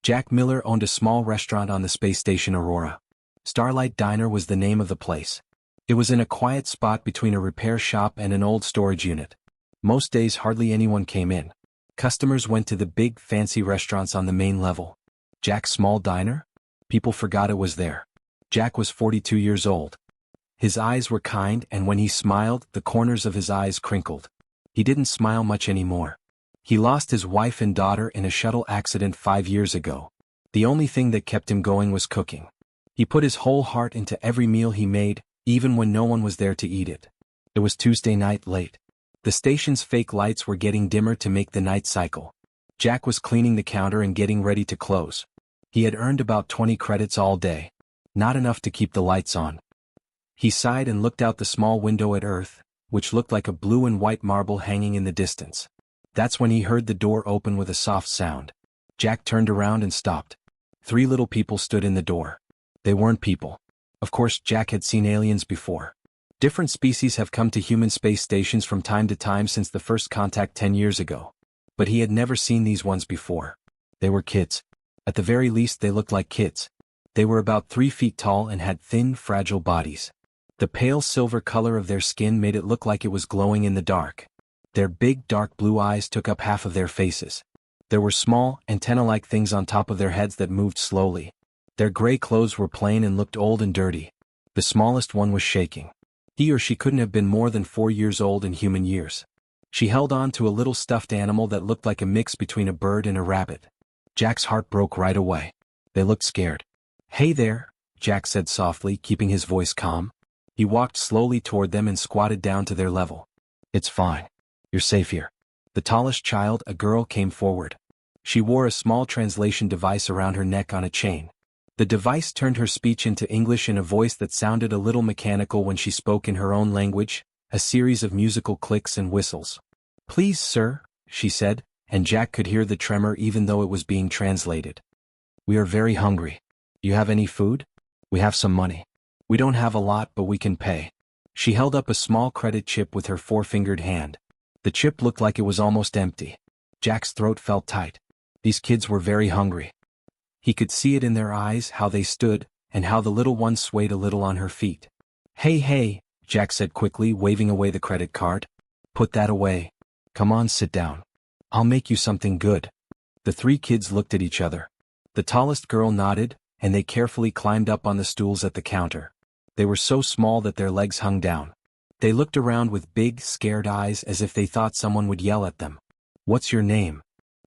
Jack Miller owned a small restaurant on the space station Aurora. Starlight Diner was the name of the place. It was in a quiet spot between a repair shop and an old storage unit. Most days hardly anyone came in. Customers went to the big, fancy restaurants on the main level. Jack's small diner? People forgot it was there. Jack was 42 years old. His eyes were kind, and when he smiled, the corners of his eyes crinkled. He didn't smile much anymore. He lost his wife and daughter in a shuttle accident 5 years ago. The only thing that kept him going was cooking. He put his whole heart into every meal he made, even when no one was there to eat it. It was Tuesday night late. The station's fake lights were getting dimmer to make the night cycle. Jack was cleaning the counter and getting ready to close. He had earned about 20 credits all day. Not enough to keep the lights on. He sighed and looked out the small window at Earth, which looked like a blue and white marble hanging in the distance. That's when he heard the door open with a soft sound. Jack turned around and stopped. 3 little people stood in the door. They weren't people. Of course, Jack had seen aliens before. Different species have come to human space stations from time to time since the first contact 10 years ago. But he had never seen these ones before. They were kids. At the very least, they looked like kids. They were about 3 feet tall and had thin, fragile bodies. The pale silver color of their skin made it look like it was glowing in the dark. Their big, dark blue eyes took up half of their faces. There were small, antenna-like things on top of their heads that moved slowly. Their gray clothes were plain and looked old and dirty. The smallest one was shaking. He or she couldn't have been more than 4 years old in human years. She held on to a little stuffed animal that looked like a mix between a bird and a rabbit. Jack's heart broke right away. They looked scared. "Hey there," Jack said softly, keeping his voice calm. He walked slowly toward them and squatted down to their level. "It's fine. You're safe here." The tallest child, a girl, came forward. She wore a small translation device around her neck on a chain. The device turned her speech into English in a voice that sounded a little mechanical when she spoke in her own language, a series of musical clicks and whistles. "Please, sir," she said, and Jack could hear the tremor even though it was being translated. "We are very hungry. You have any food? We have some money. We don't have a lot, but we can pay." She held up a small credit chip with her 4-fingered hand. The chip looked like it was almost empty. Jack's throat felt tight. These kids were very hungry. He could see it in their eyes, how they stood, and how the little one swayed a little on her feet. Hey, Jack said quickly, waving away the credit card. "Put that away. Come on, sit down. I'll make you something good." The 3 kids looked at each other. The tallest girl nodded, and they carefully climbed up on the stools at the counter. They were so small that their legs hung down. They looked around with big, scared eyes as if they thought someone would yell at them. "What's your name?"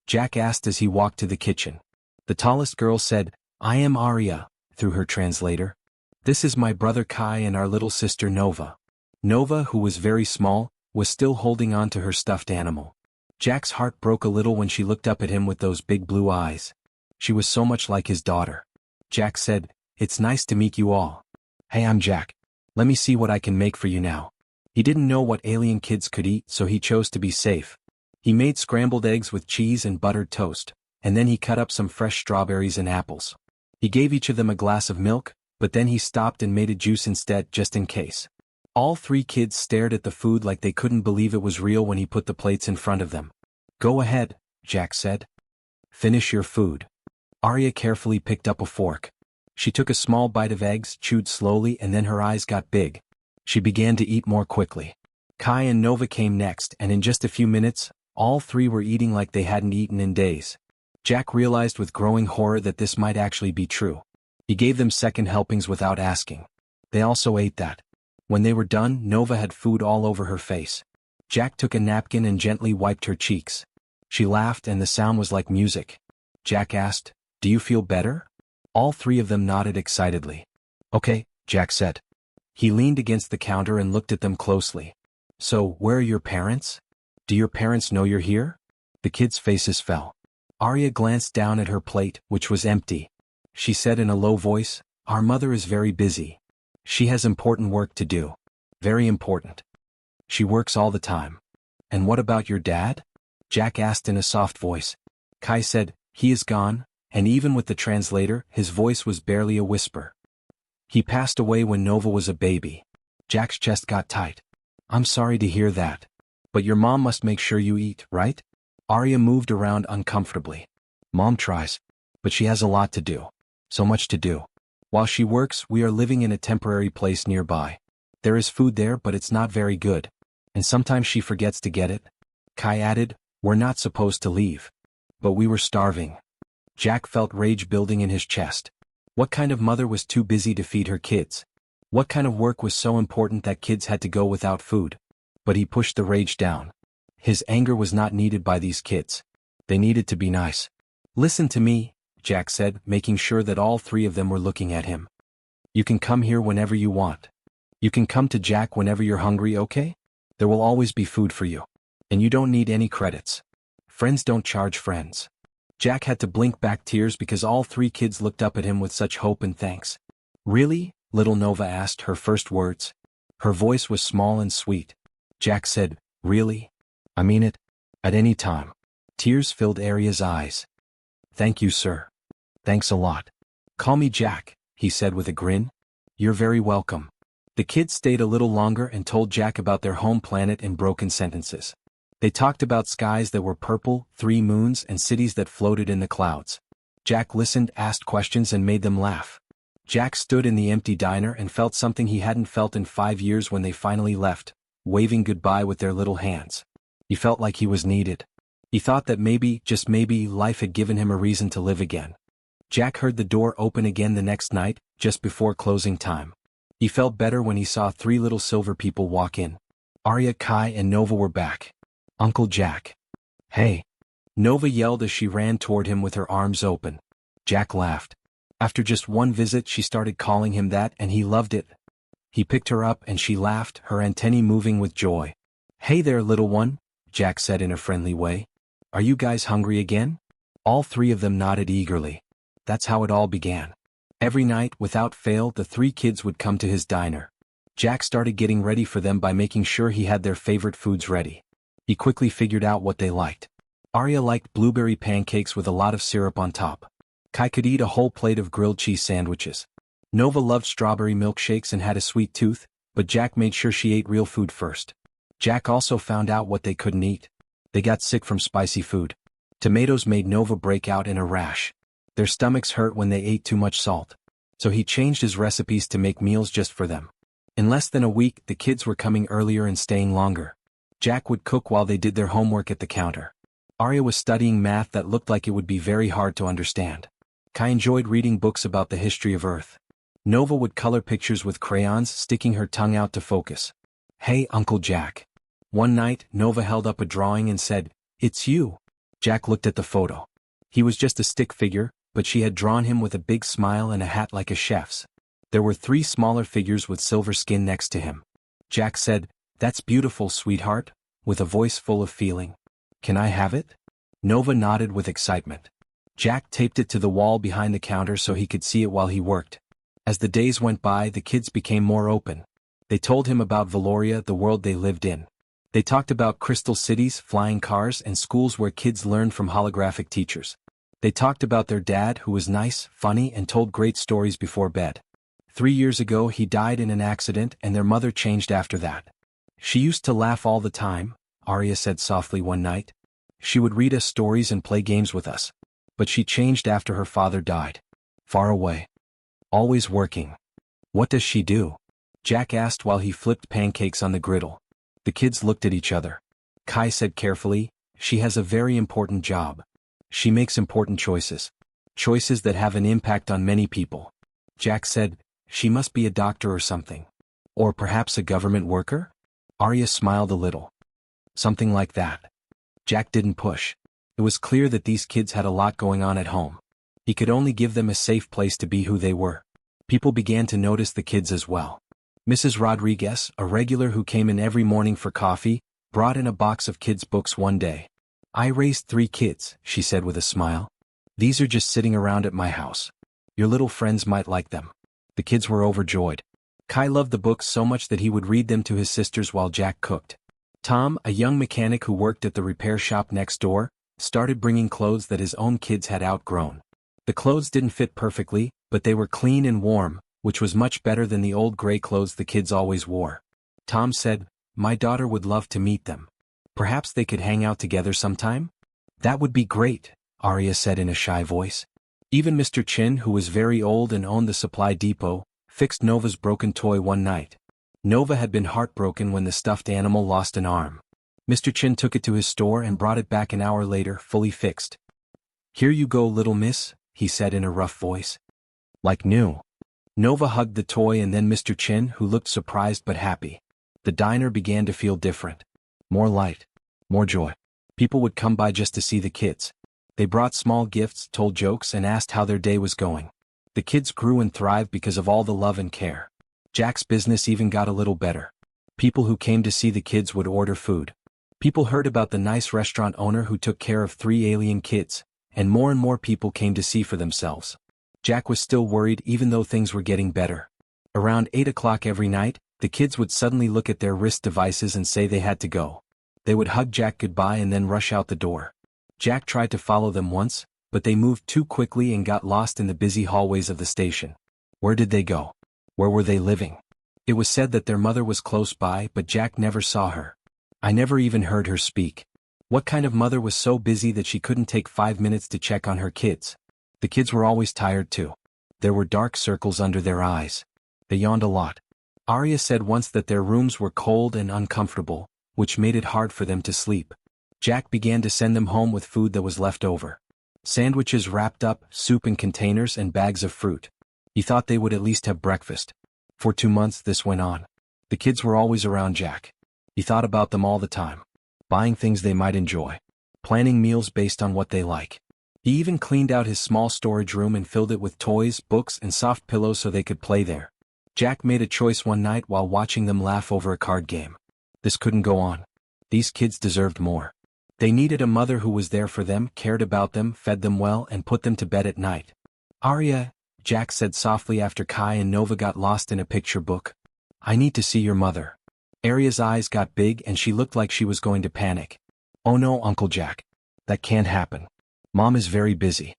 Jack asked as he walked to the kitchen. The tallest girl said, "I am Arya," through her translator. "This is my brother Kai and our little sister Nova." Nova, who was very small, was still holding on to her stuffed animal. Jack's heart broke a little when she looked up at him with those big blue eyes. She was so much like his daughter. Jack said, "It's nice to meet you all. Hey, I'm Jack. Let me see what I can make for you now." He didn't know what alien kids could eat, so he chose to be safe. He made scrambled eggs with cheese and buttered toast, and then he cut up some fresh strawberries and apples. He gave each of them a glass of milk, but then he stopped and made a juice instead, just in case. All 3 kids stared at the food like they couldn't believe it was real when he put the plates in front of them. "Go ahead," Jack said. "Finish your food." Arya carefully picked up a fork. She took a small bite of eggs, chewed slowly, and then her eyes got big. She began to eat more quickly. Kai and Nova came next, and in just a few minutes, all 3 were eating like they hadn't eaten in days. Jack realized with growing horror that this might actually be true. He gave them second helpings without asking. They also ate that. When they were done, Nova had food all over her face. Jack took a napkin and gently wiped her cheeks. She laughed and the sound was like music. Jack asked, "Do you feel better?" All 3 of them nodded excitedly. "Okay," Jack said. He leaned against the counter and looked at them closely. "So, where are your parents? Do your parents know you're here?" The kids' faces fell. Arya glanced down at her plate, which was empty. She said in a low voice, "Our mother is very busy. She has important work to do. Very important. She works all the time." "And what about your dad?" Jack asked in a soft voice. Kai said, "He is gone," and even with the translator, his voice was barely a whisper. "He passed away when Nova was a baby." Jack's chest got tight. "I'm sorry to hear that. But your mom must make sure you eat, right?" Arya moved around uncomfortably. "Mom tries. But she has a lot to do. So much to do. While she works, we are living in a temporary place nearby. There is food there, but it's not very good. And sometimes she forgets to get it. Kai added, we're not supposed to leave. But we were starving. Jack felt rage building in his chest. What kind of mother was too busy to feed her kids? What kind of work was so important that kids had to go without food? But he pushed the rage down. His anger was not needed by these kids. They needed to be nice. Listen to me, Jack said, making sure that all three of them were looking at him. You can come here whenever you want. You can come to Jack whenever you're hungry, okay? There will always be food for you. And you don't need any credits. Friends don't charge friends. Jack had to blink back tears because all three kids looked up at him with such hope and thanks. Really? Little Nova asked her first words. Her voice was small and sweet. Jack said, really? I mean it. At any time. Tears filled Arya's eyes. Thank you, sir. Thanks a lot. Call me Jack, he said with a grin. You're very welcome. The kids stayed a little longer and told Jack about their home planet in broken sentences. They talked about skies that were purple, 3 moons, and cities that floated in the clouds. Jack listened, asked questions, and made them laugh. Jack stood in the empty diner and felt something he hadn't felt in 5 years when they finally left, waving goodbye with their little hands. He felt like he was needed. He thought that maybe, just maybe, life had given him a reason to live again. Jack heard the door open again the next night, just before closing time. He felt better when he saw 3 little silver people walk in. Arya, Kai, and Nova were back. Uncle Jack. Hey. Nova yelled as she ran toward him with her arms open. Jack laughed. After just one visit she started calling him that and he loved it. He picked her up and she laughed, her antennae moving with joy. Hey there, little one, Jack said in a friendly way. Are you guys hungry again? All 3 of them nodded eagerly. That's how it all began. Every night, without fail, the 3 kids would come to his diner. Jack started getting ready for them by making sure he had their favorite foods ready. He quickly figured out what they liked. Arya liked blueberry pancakes with a lot of syrup on top. Kai could eat a whole plate of grilled cheese sandwiches. Nova loved strawberry milkshakes and had a sweet tooth, but Jack made sure she ate real food first. Jack also found out what they couldn't eat. They got sick from spicy food. Tomatoes made Nova break out in a rash. Their stomachs hurt when they ate too much salt. So he changed his recipes to make meals just for them. In less than a week, the kids were coming earlier and staying longer. Jack would cook while they did their homework at the counter. Arya was studying math that looked like it would be very hard to understand. Kai enjoyed reading books about the history of Earth. Nova would color pictures with crayons, sticking her tongue out to focus. Hey, Uncle Jack. One night, Nova held up a drawing and said, It's you. Jack looked at the photo. He was just a stick figure, but she had drawn him with a big smile and a hat like a chef's. There were 3 smaller figures with silver skin next to him. Jack said, That's beautiful, sweetheart, with a voice full of feeling. Can I have it? Nova nodded with excitement. Jack taped it to the wall behind the counter so he could see it while he worked. As the days went by, the kids became more open. They told him about Valoria, the world they lived in. They talked about crystal cities, flying cars, and schools where kids learned from holographic teachers. They talked about their dad, who was nice, funny, and told great stories before bed. 3 years ago he died in an accident and their mother changed after that. She used to laugh all the time, Arya said softly one night. She would read us stories and play games with us. But she changed after her father died. Far away. Always working. What does she do? Jack asked while he flipped pancakes on the griddle. The kids looked at each other. Kai said carefully, She has a very important job. She makes important choices. Choices that have an impact on many people. Jack said, She must be a doctor or something. Or perhaps a government worker? Arya smiled a little. Something like that. Jack didn't push. It was clear that these kids had a lot going on at home. He could only give them a safe place to be who they were. People began to notice the kids as well. Mrs. Rodriguez, a regular who came in every morning for coffee, brought in a box of kids' books one day. I raised 3 kids, she said with a smile. These are just sitting around at my house. Your little friends might like them. The kids were overjoyed. Kai loved the books so much that he would read them to his sisters while Jack cooked. Tom, a young mechanic who worked at the repair shop next door, started bringing clothes that his own kids had outgrown. The clothes didn't fit perfectly, but they were clean and warm, which was much better than the old gray clothes the kids always wore. Tom said, My daughter would love to meet them. Perhaps they could hang out together sometime? That would be great, Arya said in a shy voice. Even Mr. Chin, who was very old and owned the supply depot, fixed Nova's broken toy one night. Nova had been heartbroken when the stuffed animal lost an arm. Mr. Chin took it to his store and brought it back an hour later, fully fixed. "Here you go, little miss," he said in a rough voice. "Like new." Nova hugged the toy, and then Mr. Chin, who looked surprised but happy. The diner began to feel different. More light. More joy. People would come by just to see the kids. They brought small gifts, told jokes, and asked how their day was going. The kids grew and thrived because of all the love and care. Jack's business even got a little better. People who came to see the kids would order food. People heard about the nice restaurant owner who took care of 3 alien kids, and more people came to see for themselves. Jack was still worried even though things were getting better. Around 8 o'clock every night, the kids would suddenly look at their wrist devices and say they had to go. They would hug Jack goodbye and then rush out the door. Jack tried to follow them once, but they moved too quickly and got lost in the busy hallways of the station. Where did they go? Where were they living? It was said that their mother was close by, but Jack never saw her. I never even heard her speak. What kind of mother was so busy that she couldn't take 5 minutes to check on her kids? The kids were always tired too. There were dark circles under their eyes. They yawned a lot. Arya said once that their rooms were cold and uncomfortable, which made it hard for them to sleep. Jack began to send them home with food that was left over. Sandwiches wrapped up, soup in containers, and bags of fruit. He thought they would at least have breakfast. For 2 months this went on. The kids were always around Jack. He thought about them all the time. Buying things they might enjoy. Planning meals based on what they like. He even cleaned out his small storage room and filled it with toys, books, and soft pillows so they could play there. Jack made a choice one night while watching them laugh over a card game. This couldn't go on. These kids deserved more. They needed a mother who was there for them, cared about them, fed them well, and put them to bed at night. "Arya," Jack said softly after Kai and Nova got lost in a picture book. "I need to see your mother." Arya's eyes got big and she looked like she was going to panic. "Oh no, Uncle Jack. That can't happen. Mom is very busy."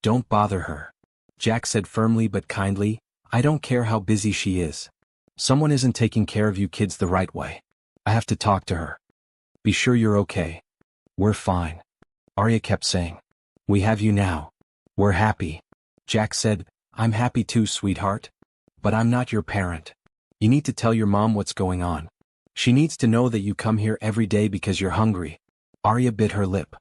"Don't bother her," Jack said firmly but kindly. "I don't care how busy she is. Someone isn't taking care of you kids the right way. I have to talk to her." "Be sure you're okay." "We're fine," Arya kept saying. "We have you now. We're happy." Jack said, "I'm happy too, sweetheart. But I'm not your parent. You need to tell your mom what's going on. She needs to know that you come here every day because you're hungry." Arya bit her lip.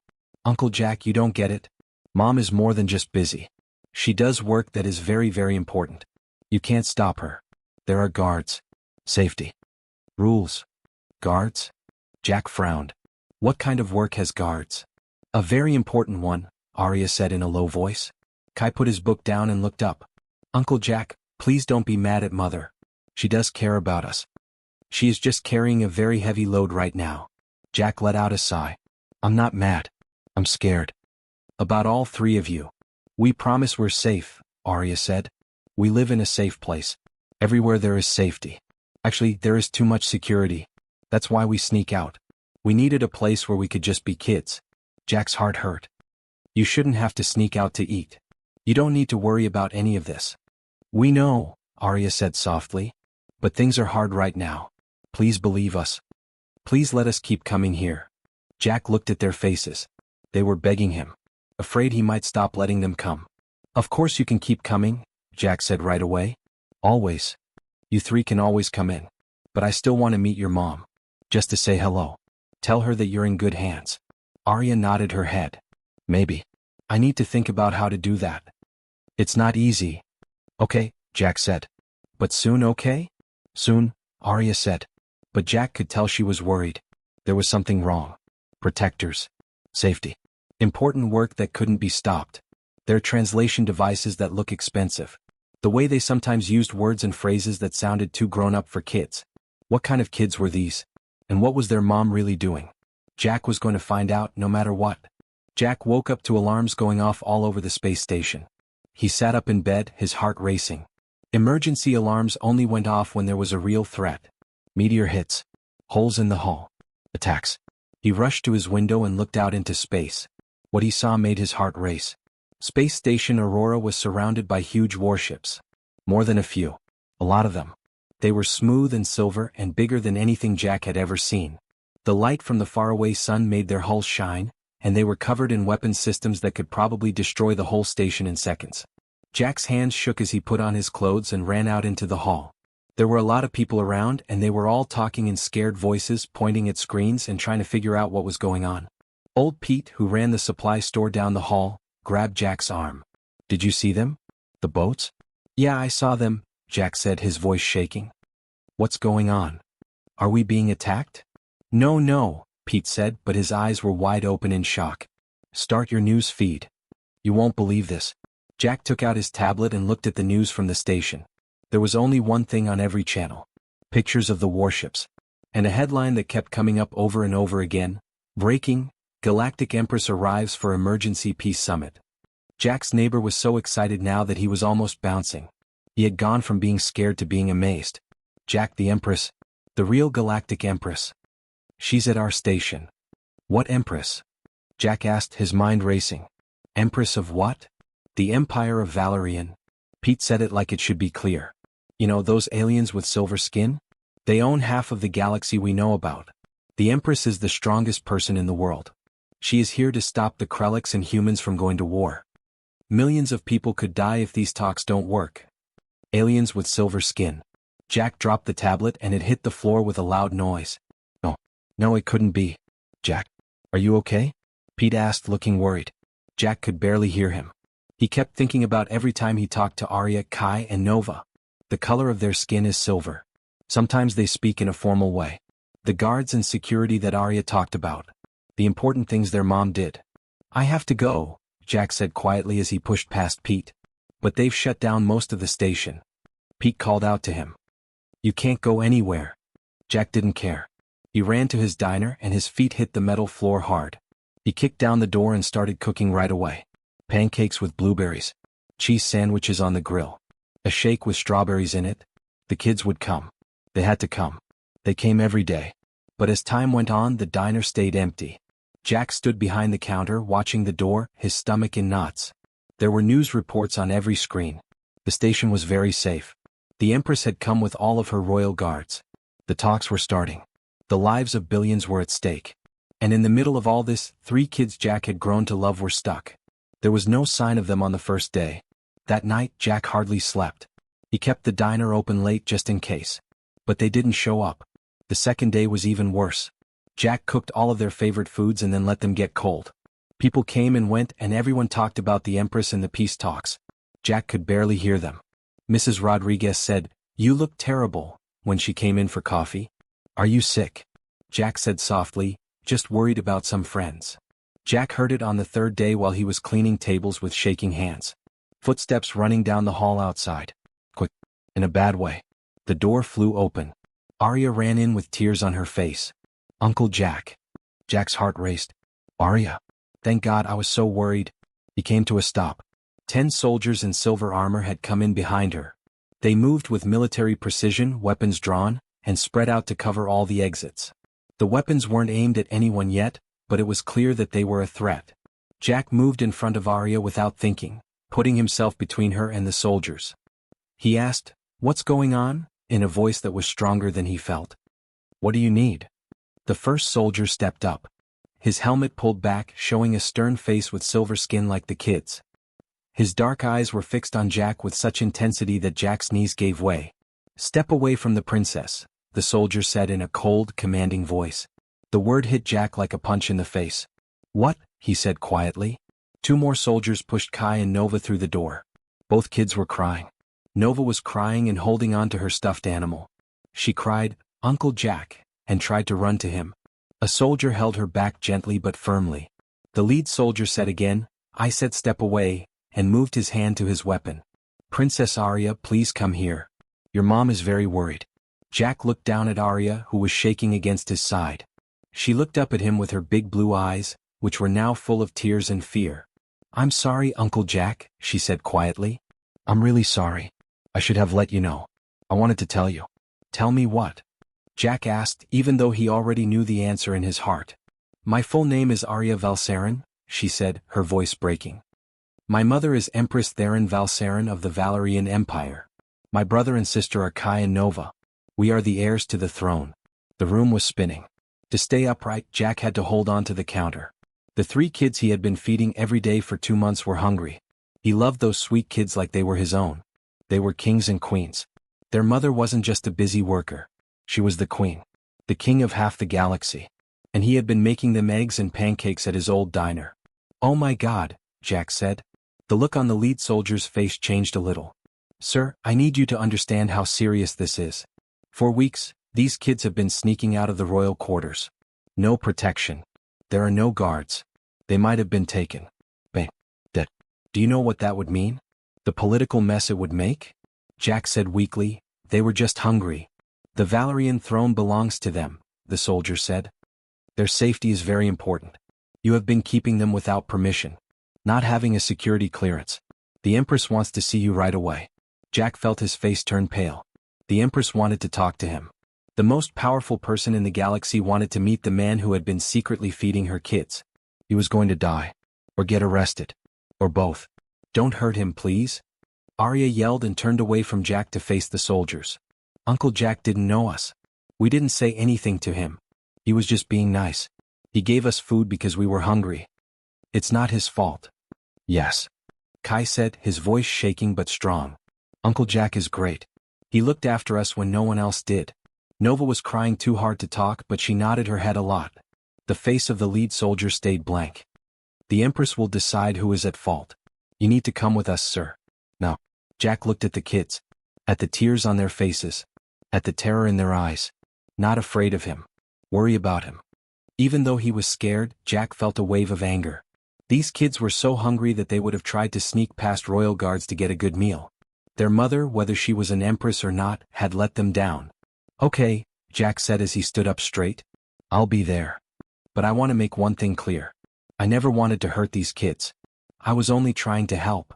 "Uncle Jack, you don't get it. Mom is more than just busy. She does work that is very important. You can't stop her. There are guards. Safety. Rules." "Guards?" Jack frowned. "What kind of work has guards?" "A very important one," Arya said in a low voice. Kai put his book down and looked up. "Uncle Jack, please don't be mad at Mother. She does care about us. She is just carrying a very heavy load right now." Jack let out a sigh. "I'm not mad. I'm scared. About all 3 of you. We promise we're safe," Arya said. "We live in a safe place. Everywhere there is safety. Actually, there is too much security. That's why we sneak out. We needed a place where we could just be kids." Jack's heart hurt. "You shouldn't have to sneak out to eat. You don't need to worry about any of this." "We know," Arya said softly. "But things are hard right now. Please believe us. Please let us keep coming here." Jack looked at their faces. They were begging him. Afraid he might stop letting them come. "Of course you can keep coming," Jack said right away. "Always. You 3 can always come in. But I still want to meet your mom. Just to say hello. Tell her that you're in good hands." Arya nodded her head. "Maybe. I need to think about how to do that. It's not easy." "Okay," Jack said. "But soon, okay?" "Soon," Arya said. But Jack could tell she was worried. There was something wrong. Protectors. Safety. Important work that couldn't be stopped. Their translation devices that look expensive. The way they sometimes used words and phrases that sounded too grown up for kids. What kind of kids were these? And what was their mom really doing? Jack was going to find out no matter what. Jack woke up to alarms going off all over the space station. He sat up in bed, his heart racing. Emergency alarms only went off when there was a real threat. Meteor hits. Holes in the hull. Attacks. He rushed to his window and looked out into space. What he saw made his heart race. Space Station Aurora was surrounded by huge warships. More than a few. A lot of them. They were smooth and silver and bigger than anything Jack had ever seen. The light from the faraway sun made their hulls shine, and they were covered in weapons systems that could probably destroy the whole station in seconds. Jack's hands shook as he put on his clothes and ran out into the hall. There were a lot of people around, and they were all talking in scared voices, pointing at screens and trying to figure out what was going on. Old Pete, who ran the supply store down the hall, grabbed Jack's arm. "Did you see them? The boats?" "Yeah, I saw them," Jack said, his voice shaking. "What's going on? Are we being attacked?" No, Pete said, but his eyes were wide open in shock. "Start your news feed. You won't believe this." Jack took out his tablet and looked at the news from the station. There was only one thing on every channel: pictures of the warships. And a headline that kept coming up over and over again: "Breaking, Galactic Empress arrives for emergency peace summit." Jack's neighbor was so excited now that he was almost bouncing. He had gone from being scared to being amazed. "Jack, the Empress. The real Galactic Empress. She's at our station." "What Empress?" Jack asked, his mind racing. "Empress of what?" "The Empire of Valerian." Pete said it like it should be clear. "You know, those aliens with silver skin? They own half of the galaxy we know about. The Empress is the strongest person in the world. She is here to stop the Krelliks and humans from going to war. Millions of people could die if these talks don't work." Aliens with silver skin. Jack dropped the tablet and it hit the floor with a loud noise. No, it couldn't be. "Jack, are you okay?" Pete asked, looking worried. Jack could barely hear him. He kept thinking about every time he talked to Arya, Kai, and Nova. The color of their skin is silver. Sometimes they speak in a formal way. The guards and security that Arya talked about. The important things their mom did. "I have to go," Jack said quietly as he pushed past Pete. "But they've shut down most of the station." Pete called out to him. "You can't go anywhere." Jack didn't care. He ran to his diner and his feet hit the metal floor hard. He kicked down the door and started cooking right away. Pancakes with blueberries. Cheese sandwiches on the grill. A shake with strawberries in it. The kids would come. They had to come. They came every day. But as time went on, the diner stayed empty. Jack stood behind the counter watching the door, his stomach in knots. There were news reports on every screen. The station was very safe. The Empress had come with all of her royal guards. The talks were starting. The lives of billions were at stake. And in the middle of all this, 3 kids Jack had grown to love were stuck. There was no sign of them on the first day. That night, Jack hardly slept. He kept the diner open late just in case. But they didn't show up. The second day was even worse. Jack cooked all of their favorite foods and then let them get cold. People came and went and everyone talked about the Empress and the peace talks. Jack could barely hear them. Mrs. Rodriguez said, "You look terrible," when she came in for coffee. "Are you sick?" Jack said softly, "Just worried about some friends." Jack heard it on the third day while he was cleaning tables with shaking hands. Footsteps running down the hall outside. Quick. In a bad way. The door flew open. Arya ran in with tears on her face. "Uncle Jack." Jack's heart raced. "Arya. Thank God, I was so worried." He came to a stop. 10 soldiers in silver armor had come in behind her. They moved with military precision, weapons drawn, and spread out to cover all the exits. The weapons weren't aimed at anyone yet, but it was clear that they were a threat. Jack moved in front of Arya without thinking, putting himself between her and the soldiers. He asked, "What's going on?" in a voice that was stronger than he felt. "What do you need?" The first soldier stepped up. His helmet pulled back, showing a stern face with silver skin like the kids. His dark eyes were fixed on Jack with such intensity that Jack's knees gave way. "Step away from the princess," the soldier said in a cold, commanding voice. The word hit Jack like a punch in the face. "What?" he said quietly. 2 more soldiers pushed Kai and Nova through the door. Both kids were crying. Nova was crying and holding on to her stuffed animal. She cried, "Uncle Jack," and tried to run to him. A soldier held her back gently but firmly. The lead soldier said again, "I said step away," and moved his hand to his weapon. "Princess Arya, please come here. Your mom is very worried." Jack looked down at Arya, who was shaking against his side. She looked up at him with her big blue eyes, which were now full of tears and fear. "I'm sorry, Uncle Jack," she said quietly. "I'm really sorry. I should have let you know. I wanted to tell you." "Tell me what?" Jack asked, even though he already knew the answer in his heart. "My full name is Arya Valsaren," she said, her voice breaking. "My mother is Empress Theron Valsaren of the Valerian Empire. My brother and sister are Kai and Nova. We are the heirs to the throne." The room was spinning. To stay upright, Jack had to hold on to the counter. The The 3 kids he had been feeding every day for 2 months were hungry. He loved those sweet kids like they were his own. They were kings and queens. Their mother wasn't just a busy worker. She was the queen. The king of half the galaxy. And he had been making them eggs and pancakes at his old diner. "Oh my God," Jack said. The look on the lead soldier's face changed a little. "Sir, I need you to understand how serious this is. For weeks, these kids have been sneaking out of the royal quarters. No protection. There are no guards. They might have been taken. Do you know what that would mean? The political mess it would make?" Jack said weakly. "They were just hungry. The Valerian throne belongs to them," the soldier said. "Their safety is very important. You have been keeping them without permission. Not having a security clearance. The Empress wants to see you right away." Jack felt his face turn pale. The Empress wanted to talk to him. The most powerful person in the galaxy wanted to meet the man who had been secretly feeding her kids. He was going to die. Or get arrested. Or both. "Don't hurt him, please." Arya yelled and turned away from Jack to face the soldiers. "Uncle Jack didn't know us. We didn't say anything to him. He was just being nice. He gave us food because we were hungry. It's not his fault." "Yes," Kai said, his voice shaking but strong. "Uncle Jack is great. He looked after us when no one else did." Nova was crying too hard to talk, but she nodded her head a lot. The face of the lead soldier stayed blank. "The Empress will decide who is at fault. You need to come with us, sir." "No." Jack looked at the kids. At the tears on their faces. At the terror in their eyes. Not afraid of him. Worry about him. Even though he was scared, Jack felt a wave of anger. These kids were so hungry that they would have tried to sneak past royal guards to get a good meal. Their mother, whether she was an empress or not, had let them down. "Okay," Jack said as he stood up straight. "I'll be there. But I want to make one thing clear. I never wanted to hurt these kids. I was only trying to help."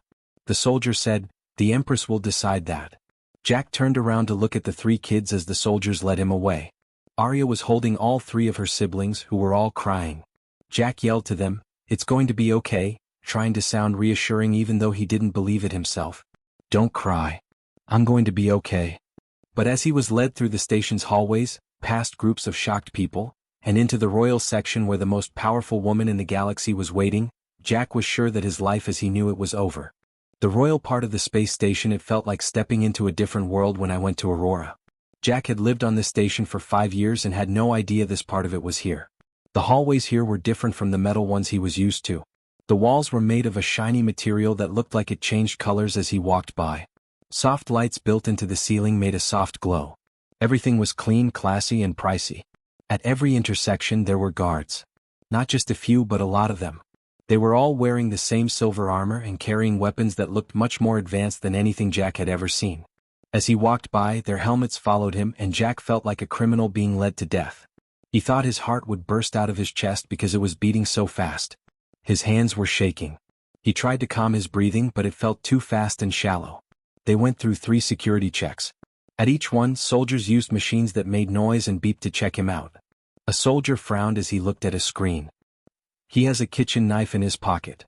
The soldier said, "The Empress will decide that." Jack turned around to look at the 3 kids as the soldiers led him away. Arya was holding all 3 of her siblings who were all crying. Jack yelled to them, "It's going to be okay," trying to sound reassuring even though he didn't believe it himself. "Don't cry. I'm going to be okay." But as he was led through the station's hallways, past groups of shocked people, and into the royal section where the most powerful woman in the galaxy was waiting, Jack was sure that his life as he knew it was over. The royal part of the space station, it felt like stepping into a different world when I went to Aurora. Jack had lived on this station for 5 years and had no idea this part of it was here. The hallways here were different from the metal ones he was used to. The walls were made of a shiny material that looked like it changed colors as he walked by. Soft lights built into the ceiling made a soft glow. Everything was clean, classy, and pricey. At every intersection there were guards. Not just a few but a lot of them. They were all wearing the same silver armor and carrying weapons that looked much more advanced than anything Jack had ever seen. As he walked by, their helmets followed him and Jack felt like a criminal being led to death. He thought his heart would burst out of his chest because it was beating so fast. His hands were shaking. He tried to calm his breathing but it felt too fast and shallow. They went through 3 security checks. At each one, soldiers used machines that made noise and beeped to check him out. A soldier frowned as he looked at a screen. He has a kitchen knife in his pocket.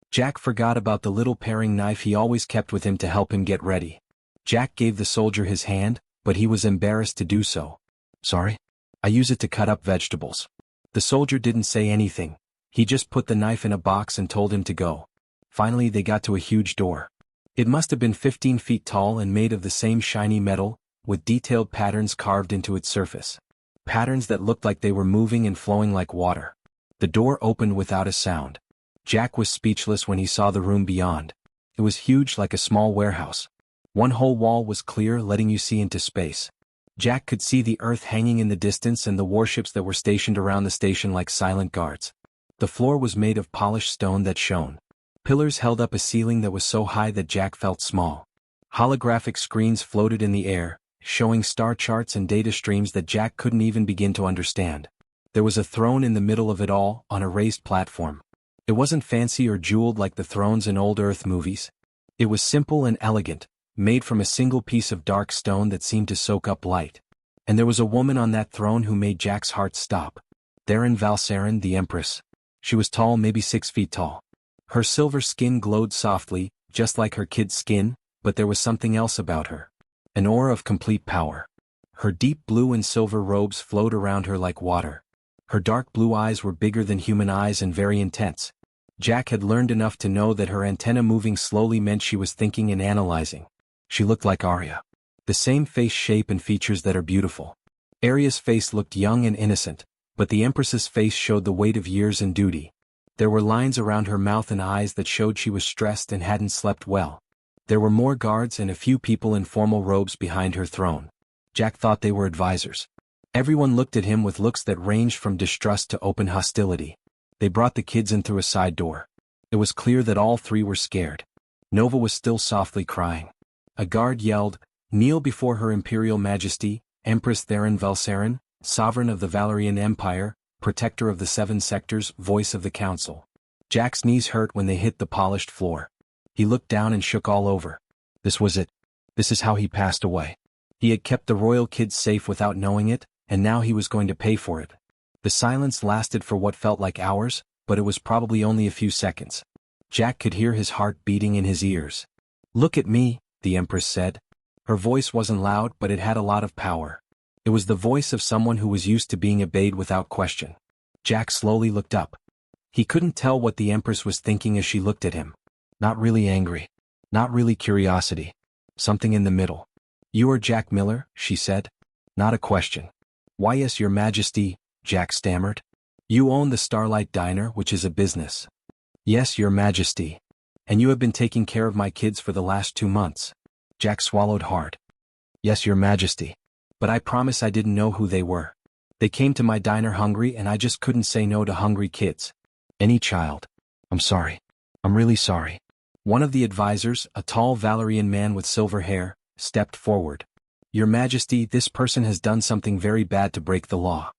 Jack forgot about the little paring knife he always kept with him to help him get ready. Jack gave the soldier his hand, but he was embarrassed to do so. "Sorry? I use it to cut up vegetables." The soldier didn't say anything. He just put the knife in a box and told him to go. Finally they got to a huge door. It must have been 15 feet tall and made of the same shiny metal, with detailed patterns carved into its surface. Patterns that looked like they were moving and flowing like water. The door opened without a sound. Jack was speechless when he saw the room beyond. It was huge like a small warehouse. One whole wall was clear, letting you see into space. Jack could see the Earth hanging in the distance and the warships that were stationed around the station like silent guards. The floor was made of polished stone that shone. Pillars held up a ceiling that was so high that Jack felt small. Holographic screens floated in the air, showing star charts and data streams that Jack couldn't even begin to understand. There was a throne in the middle of it all, on a raised platform. It wasn't fancy or jeweled like the thrones in old Earth movies. It was simple and elegant, made from a single piece of dark stone that seemed to soak up light. And there was a woman on that throne who made Jack's heart stop. Theron Valsarin, the Empress. She was tall, maybe 6 feet tall. Her silver skin glowed softly, just like her kid's skin, but there was something else about her. An aura of complete power. Her deep blue and silver robes flowed around her like water. Her dark blue eyes were bigger than human eyes and very intense. Jack had learned enough to know that her antenna moving slowly meant she was thinking and analyzing. She looked like Arya. The same face shape and features that are beautiful. Arya's face looked young and innocent, but the Empress's face showed the weight of years and duty. There were lines around her mouth and eyes that showed she was stressed and hadn't slept well. There were more guards and a few people in formal robes behind her throne. Jack thought they were advisors. Everyone looked at him with looks that ranged from distrust to open hostility. They brought the kids in through a side door. It was clear that all three were scared. Nova was still softly crying. A guard yelled, "Kneel before Her Imperial Majesty, Empress Theron Velsarin, Sovereign of the Valerian Empire, Protector of the Seven Sectors, Voice of the Council." Jack's knees hurt when they hit the polished floor. He looked down and shook all over. This was it. This is how he passed away. He had kept the royal kids safe without knowing it, and now he was going to pay for it. The silence lasted for what felt like hours, but it was probably only a few seconds. Jack could hear his heart beating in his ears. "Look at me," the Empress said. Her voice wasn't loud, but it had a lot of power. It was the voice of someone who was used to being obeyed without question. Jack slowly looked up. He couldn't tell what the Empress was thinking as she looked at him. Not really angry. Not really curiosity. Something in the middle. "You are Jack Miller," she said. Not a question. "Why, yes, Your Majesty," Jack stammered. "You own the Starlight Diner, which is a business." "Yes, Your Majesty. And you have been taking care of my kids for the last 2 months." Jack swallowed hard. "Yes, Your Majesty. But I promise I didn't know who they were. They came to my diner hungry and I just couldn't say no to hungry kids. Any child. I'm sorry. I'm really sorry." One of the advisors, a tall Valerian man with silver hair, stepped forward. "Your Majesty, this person has done something very bad to break the law.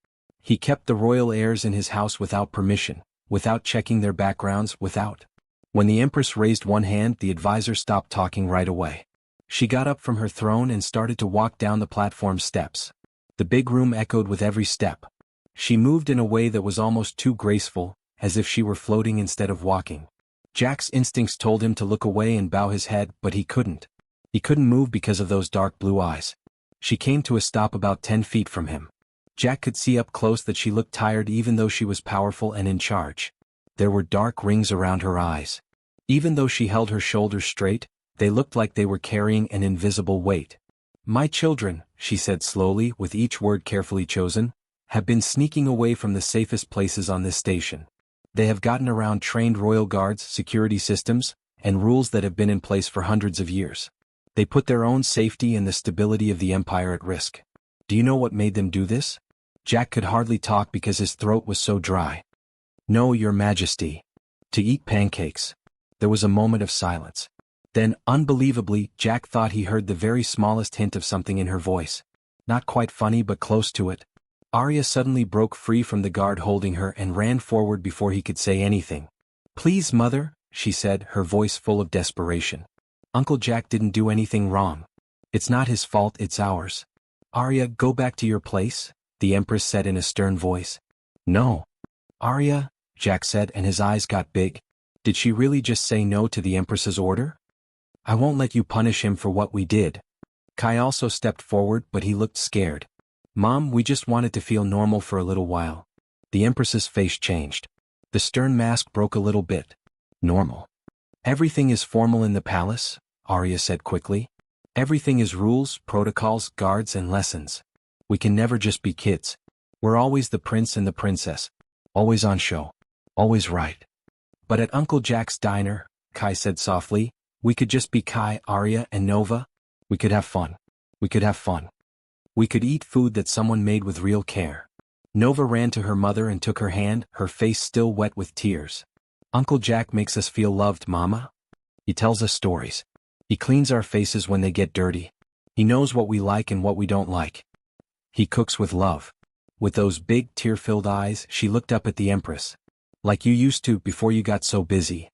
He kept the royal heirs in his house without permission, without checking their backgrounds, without." When the Empress raised one hand, the advisor stopped talking right away. She got up from her throne and started to walk down the platform steps. The big room echoed with every step. She moved in a way that was almost too graceful, as if she were floating instead of walking. Jack's instincts told him to look away and bow his head, but he couldn't. He couldn't move because of those dark blue eyes. She came to a stop about 10 feet from him. Jack could see up close that she looked tired even though she was powerful and in charge. There were dark rings around her eyes. Even though she held her shoulders straight, they looked like they were carrying an invisible weight. "My children," she said slowly, with each word carefully chosen, "have been sneaking away from the safest places on this station. They have gotten around trained royal guards, security systems, and rules that have been in place for hundreds of years. They put their own safety and the stability of the Empire at risk. Do you know what made them do this?" Jack could hardly talk because his throat was so dry. "No, Your Majesty. To eat pancakes." There was a moment of silence. Then, unbelievably, Jack thought he heard the very smallest hint of something in her voice. Not quite funny but close to it. Arya suddenly broke free from the guard holding her and ran forward before he could say anything. "Please, Mother," she said, her voice full of desperation. "Uncle Jack didn't do anything wrong. It's not his fault, it's ours." "Arya, go back to your place," the Empress said in a stern voice. "No." "Arya," Jack said, and his eyes got big. Did she really just say no to the Empress's order? "I won't let you punish him for what we did." Kai also stepped forward, but he looked scared. "Mom, we just wanted to feel normal for a little while." The Empress's face changed. The stern mask broke a little bit. "Normal? Everything is formal in the palace," Arya said quickly. "Everything is rules, protocols, guards, and lessons. We can never just be kids. We're always the prince and the princess. Always on show. Always right." "But at Uncle Jack's diner," Kai said softly, "we could just be Kai, Arya, and Nova. We could have fun. We could have fun. We could eat food that someone made with real care." Nova ran to her mother and took her hand, her face still wet with tears. "Uncle Jack makes us feel loved, Mama. He tells us stories. He cleans our faces when they get dirty. He knows what we like and what we don't like. He cooks with love." With those big, tear-filled eyes, she looked up at the Empress. "Like you used to before you got so busy."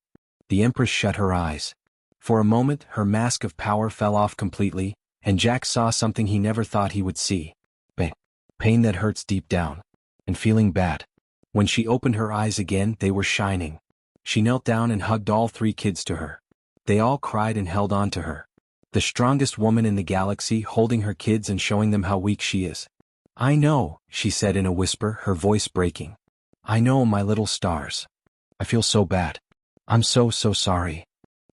The Empress shut her eyes. For a moment, her mask of power fell off completely, and Jack saw something he never thought he would see. Pain that hurts deep down. And feeling bad. When she opened her eyes again, they were shining. She knelt down and hugged all 3 kids to her. They all cried and held on to her. The strongest woman in the galaxy, holding her kids and showing them how weak she is. "I know," she said in a whisper, her voice breaking. "I know, my little stars. I feel so bad. I'm so sorry."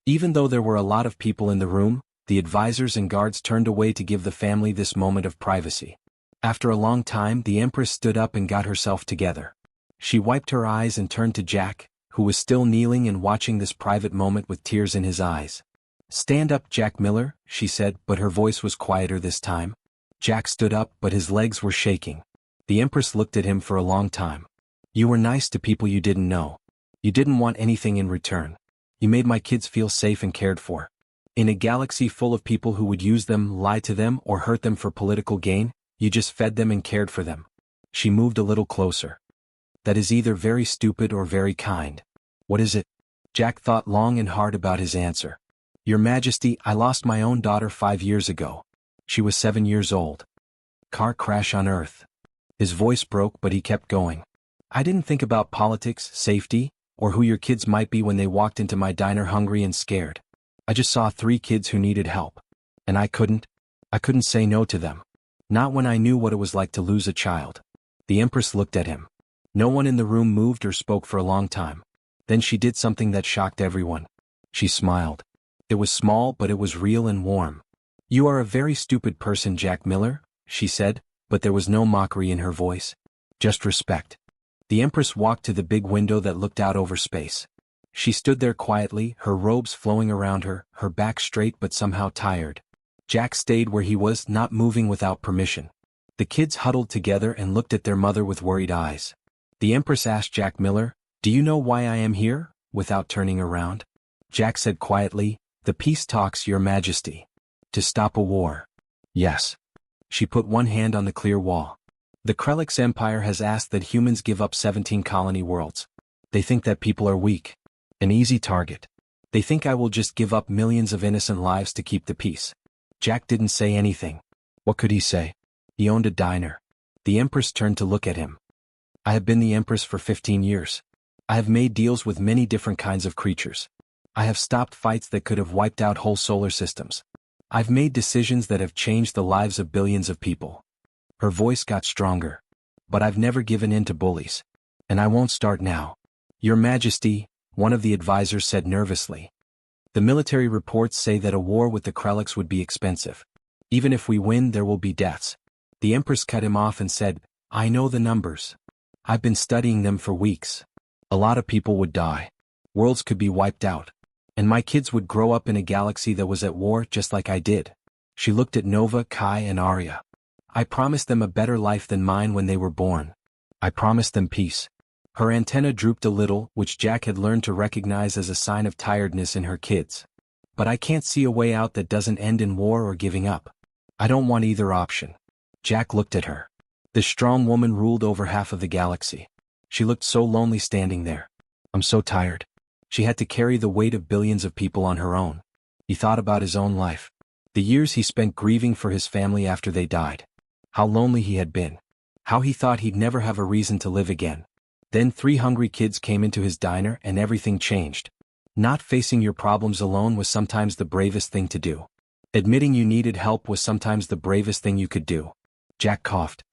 Even though there were a lot of people in the room, the advisors and guards turned away to give the family this moment of privacy. After a long time, the Empress stood up and got herself together. She wiped her eyes and turned to Jack, who was still kneeling and watching this private moment with tears in his eyes. "Stand up, Jack Miller," she said, but her voice was quieter this time. Jack stood up, but his legs were shaking. The Empress looked at him for a long time. "You were nice to people you didn't know. You didn't want anything in return. You made my kids feel safe and cared for. In a galaxy full of people who would use them, lie to them, or hurt them for political gain, you just fed them and cared for them." She moved a little closer. "That is either very stupid or very kind. What is it?" Jack thought long and hard about his answer. "Your Majesty, I lost my own daughter 5 years ago. She was 7 years old. Car crash on Earth." His voice broke, but he kept going. "I didn't think about politics, safety, or who your kids might be when they walked into my diner hungry and scared. I just saw 3 kids who needed help. And I couldn't say no to them. Not when I knew what it was like to lose a child." The Empress looked at him. No one in the room moved or spoke for a long time. Then she did something that shocked everyone. She smiled. It was small, but it was real and warm. "You are a very stupid person, Jack Miller," she said, but there was no mockery in her voice. Just respect. The Empress walked to the big window that looked out over space. She stood there quietly, her robes flowing around her, her back straight but somehow tired. Jack stayed where he was, not moving without permission. The kids huddled together and looked at their mother with worried eyes. The Empress asked Jack Miller, "Do you know why I am here?" without turning around. Jack said quietly, "The peace talks, Your Majesty. To stop a war." "Yes." She put one hand on the clear wall. "The Krelix Empire has asked that humans give up 17 colony worlds. They think that people are weak. An easy target. They think I will just give up millions of innocent lives to keep the peace." Jack didn't say anything. What could he say? He owned a diner. The Empress turned to look at him. "I have been the Empress for 15 years. I have made deals with many different kinds of creatures. I have stopped fights that could have wiped out whole solar systems. I've made decisions that have changed the lives of billions of people." Her voice got stronger. "But I've never given in to bullies. And I won't start now." "Your Majesty," one of the advisors said nervously. "The military reports say that a war with the Krelix would be expensive. Even if we win, there will be deaths." The Empress cut him off and said, "I know the numbers. I've been studying them for weeks. A lot of people would die. Worlds could be wiped out. And my kids would grow up in a galaxy that was at war just like I did." She looked at Nova, Kai, and Arya. "I promised them a better life than mine when they were born. I promised them peace." Her antenna drooped a little, which Jack had learned to recognize as a sign of tiredness in her kids. "But I can't see a way out that doesn't end in war or giving up. I don't want either option." Jack looked at her. This strong woman ruled over half of the galaxy. She looked so lonely standing there. "I'm so tired." She had to carry the weight of billions of people on her own. He thought about his own life. The years he spent grieving for his family after they died. How lonely he had been. How he thought he'd never have a reason to live again. Then 3 hungry kids came into his diner and everything changed. Not facing your problems alone was sometimes the bravest thing to do. Admitting you needed help was sometimes the bravest thing you could do. Jack coughed.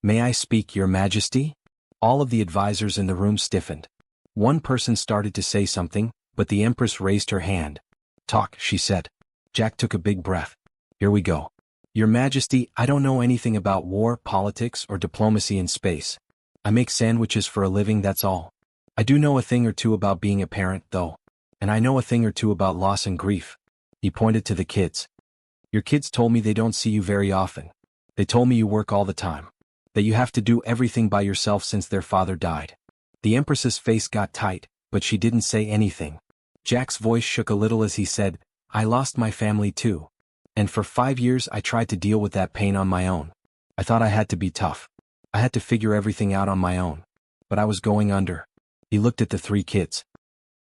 "May I speak, Your Majesty?" All of the advisors in the room stiffened. One person started to say something, but the Empress raised her hand. "Talk," she said. Jack took a big breath. "Here we go. Your Majesty, I don't know anything about war, politics, or diplomacy in space. I make sandwiches for a living, that's all. I do know a thing or two about being a parent, though. And I know a thing or two about loss and grief." He pointed to the kids. "Your kids told me they don't see you very often. They told me you work all the time. That you have to do everything by yourself since their father died." The Empress's face got tight, but she didn't say anything. Jack's voice shook a little as he said, "I lost my family too. And for 5 years I tried to deal with that pain on my own. I thought I had to be tough. I had to figure everything out on my own. But I was going under." He looked at the 3 kids.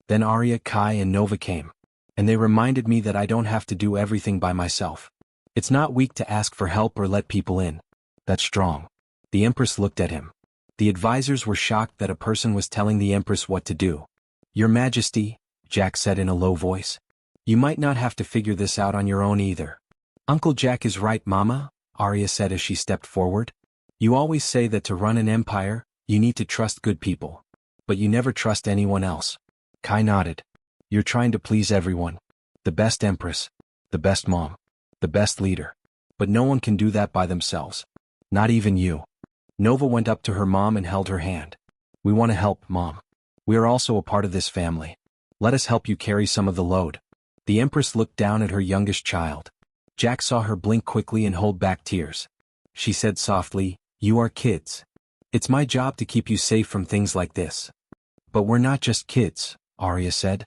Then Arya, Kai, and Nova came. "And they reminded me that I don't have to do everything by myself. It's not weak to ask for help or let people in. That's strong." The Empress looked at him. The advisors were shocked that a person was telling the Empress what to do. "Your Majesty," Jack said in a low voice, "you might not have to figure this out on your own either." "Uncle Jack is right, Mama," Arya said as she stepped forward. You always say that to run an empire, you need to trust good people. But you never trust anyone else. Kai nodded. You're trying to please everyone. The best empress. The best mom. The best leader. But no one can do that by themselves. Not even you. Nova went up to her mom and held her hand. We want to help, Mom. We are also a part of this family. Let us help you carry some of the load. The empress looked down at her youngest child. Jack saw her blink quickly and hold back tears. She said softly, "You are kids. It's my job to keep you safe from things like this." "But we're not just kids," Arya said.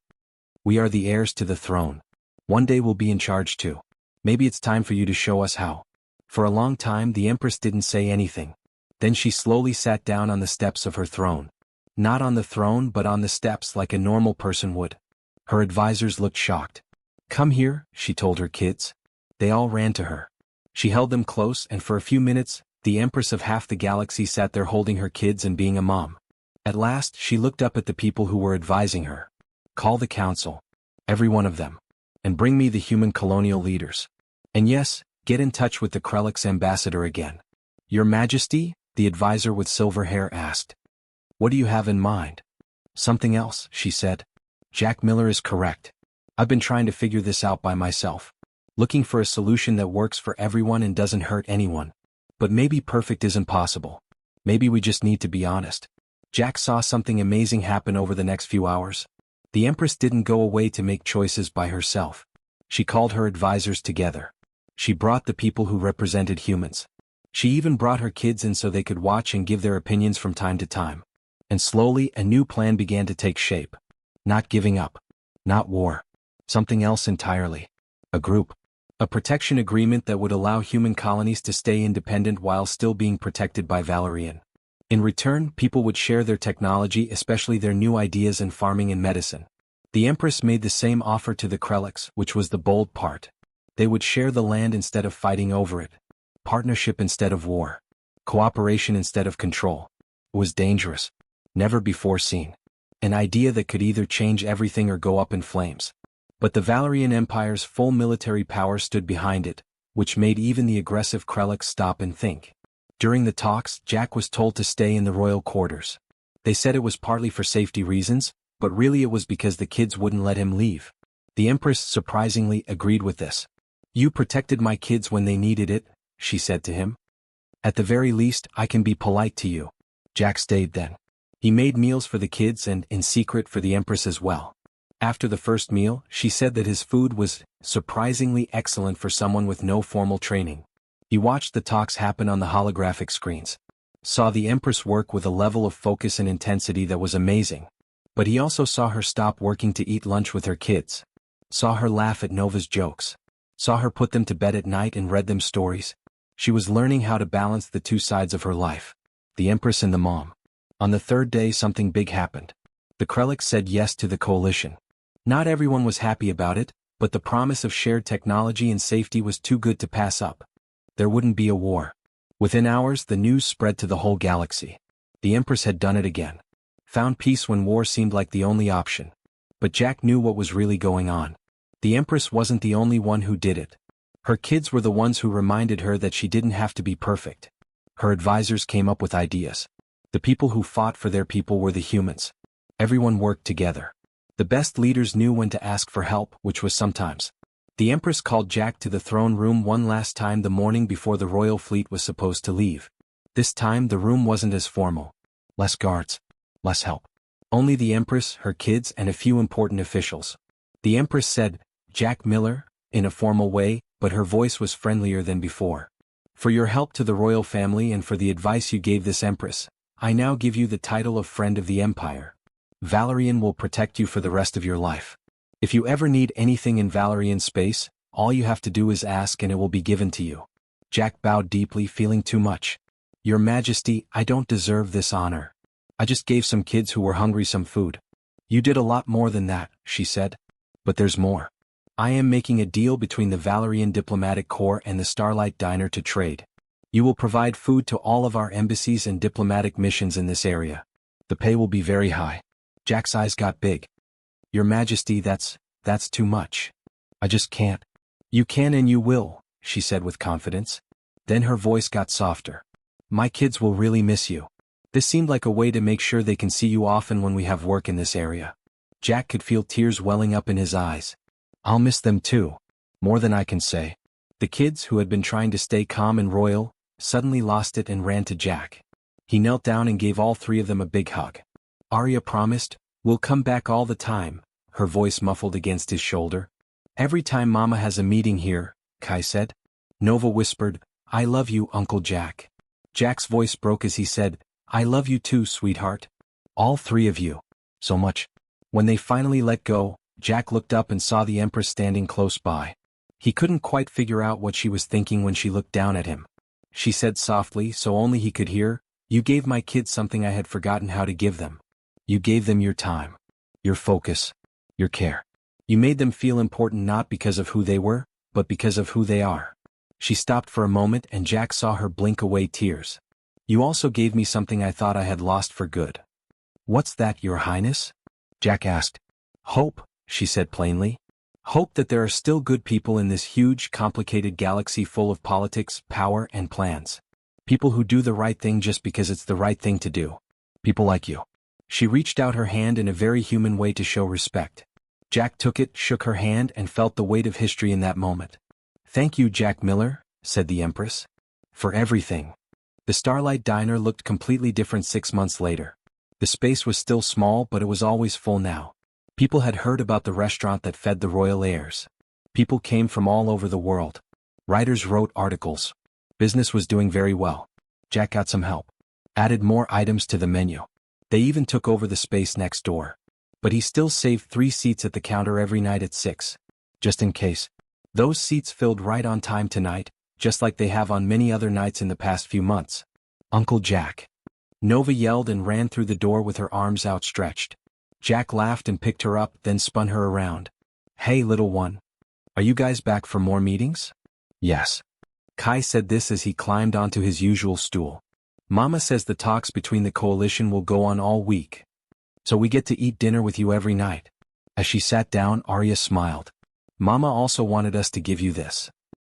"We are the heirs to the throne. One day we'll be in charge too. Maybe it's time for you to show us how." For a long time the empress didn't say anything. Then she slowly sat down on the steps of her throne. Not on the throne but on the steps like a normal person would. Her advisors looked shocked. "Come here," she told her kids. They all ran to her. She held them close and for a few minutes, the empress of half the galaxy sat there holding her kids and being a mom. At last she looked up at the people who were advising her. "Call the council. Every one of them. And bring me the human colonial leaders. And yes, get in touch with the Krellix ambassador again." "Your Majesty?" the advisor with silver hair asked. "What do you have in mind?" "Something else," she said. "Jack Miller is correct. I've been trying to figure this out by myself. Looking for a solution that works for everyone and doesn't hurt anyone. But maybe perfect isn't possible. Maybe we just need to be honest." Jack saw something amazing happen over the next few hours. The Empress didn't go away to make choices by herself. She called her advisors together. She brought the people who represented humans. She even brought her kids in so they could watch and give their opinions from time to time. And slowly a new plan began to take shape. Not giving up. Not war. Something else entirely. A group. A protection agreement that would allow human colonies to stay independent while still being protected by Valerian. In return, people would share their technology, especially their new ideas in farming and medicine. The Empress made the same offer to the Krellix, which was the bold part. They would share the land instead of fighting over it. Partnership instead of war. Cooperation instead of control. It was dangerous. Never before seen. An idea that could either change everything or go up in flames. But the Valerian Empire's full military power stood behind it, which made even the aggressive Krellix stop and think. During the talks, Jack was told to stay in the royal quarters. They said it was partly for safety reasons, but really it was because the kids wouldn't let him leave. The Empress surprisingly agreed with this. "You protected my kids when they needed it," she said to him. "At the very least, I can be polite to you." Jack stayed then. He made meals for the kids and, in secret, for the Empress as well. After the first meal, she said that his food was surprisingly excellent for someone with no formal training. He watched the talks happen on the holographic screens. Saw the Empress work with a level of focus and intensity that was amazing. But he also saw her stop working to eat lunch with her kids. Saw her laugh at Nova's jokes. Saw her put them to bed at night and read them stories. She was learning how to balance the two sides of her life. The Empress and the mom. On the third day something big happened. The Krellix said yes to the coalition. Not everyone was happy about it, but the promise of shared technology and safety was too good to pass up. There wouldn't be a war. Within hours the news spread to the whole galaxy. The Empress had done it again. Found peace when war seemed like the only option. But Jack knew what was really going on. The Empress wasn't the only one who did it. Her kids were the ones who reminded her that she didn't have to be perfect. Her advisors came up with ideas. The people who fought for their people were the humans. Everyone worked together. The best leaders knew when to ask for help, which was sometimes. The Empress called Jack to the throne room one last time the morning before the royal fleet was supposed to leave. This time the room wasn't as formal. Less guards. Less help. Only the Empress, her kids, and a few important officials. The Empress said, "Jack Miller," in a formal way, but her voice was friendlier than before. "For your help to the royal family and for the advice you gave this Empress, I now give you the title of Friend of the Empire. Valerian will protect you for the rest of your life. If you ever need anything in Valerian space, all you have to do is ask and it will be given to you." Jack bowed deeply, feeling too much. "Your Majesty, I don't deserve this honor. I just gave some kids who were hungry some food." "You did a lot more than that," she said. "But there's more. I am making a deal between the Valerian Diplomatic Corps and the Starlight Diner to trade. You will provide food to all of our embassies and diplomatic missions in this area. The pay will be very high." Jack's eyes got big. "Your Majesty, that's too much. I just can't." "You can and you will," she said with confidence. Then her voice got softer. My kids will really miss you. This seemed like a way to make sure they can see you often when we have work in this area. Jack could feel tears welling up in his eyes. I'll miss them too. More than I can say. The kids, who had been trying to stay calm and royal, suddenly lost it and ran to Jack. He knelt down and gave all three of them a big hug. Arya promised, "We'll come back all the time," her voice muffled against his shoulder. "Every time Mama has a meeting here," Kai said. Nova whispered, "I love you, Uncle Jack." Jack's voice broke as he said, "I love you too, sweetheart. All three of you. So much." When they finally let go, Jack looked up and saw the Empress standing close by. He couldn't quite figure out what she was thinking when she looked down at him. She said softly, so only he could hear, "You gave my kids something I had forgotten how to give them. You gave them your time, your focus, your care. You made them feel important not because of who they were, but because of who they are." She stopped for a moment and Jack saw her blink away tears. "You also gave me something I thought I had lost for good." "What's that, Your Highness?" Jack asked. "Hope," she said plainly. "Hope that there are still good people in this huge, complicated galaxy full of politics, power, and plans. People who do the right thing just because it's the right thing to do. People like you." She reached out her hand in a very human way to show respect. Jack took it, shook her hand, and felt the weight of history in that moment. "Thank you, Jack Miller," said the Empress. "For everything." The Starlight Diner looked completely different 6 months later. The space was still small, but it was always full now. People had heard about the restaurant that fed the royal heirs. People came from all over the world. Writers wrote articles. Business was doing very well. Jack got some help. Added more items to the menu. They even took over the space next door. But he still saved 3 seats at the counter every night at 6. Just in case. Those seats filled right on time tonight, just like they have on many other nights in the past few months. "Uncle Jack." Nova yelled and ran through the door with her arms outstretched. Jack laughed and picked her up, then spun her around. "Hey, little one. Are you guys back for more meetings?" "Yes." Kai said this as he climbed onto his usual stool. "Mama says the talks between the coalition will go on all week. So we get to eat dinner with you every night." As she sat down, Arya smiled. "Mama also wanted us to give you this."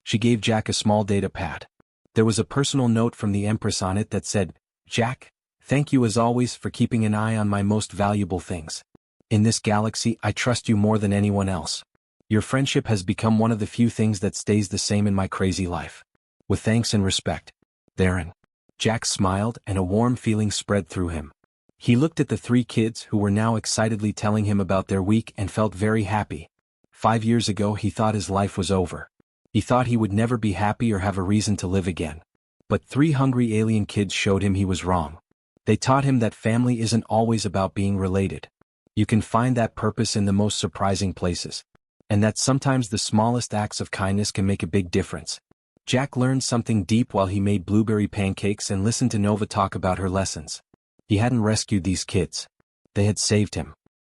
She gave Jack a small data pad. There was a personal note from the Empress on it that said, "Jack, thank you as always for keeping an eye on my most valuable things. In this galaxy, I trust you more than anyone else. Your friendship has become one of the few things that stays the same in my crazy life. With thanks and respect, Theron." Jack smiled and a warm feeling spread through him. He looked at the 3 kids who were now excitedly telling him about their week and felt very happy. 5 years ago he thought his life was over. He thought he would never be happy or have a reason to live again. But 3 hungry alien kids showed him he was wrong. They taught him that family isn't always about being related. You can find that purpose in the most surprising places. And that sometimes the smallest acts of kindness can make a big difference. Jack learned something deep while he made blueberry pancakes and listened to Nova talk about her lessons. He hadn't rescued these kids. They had saved him.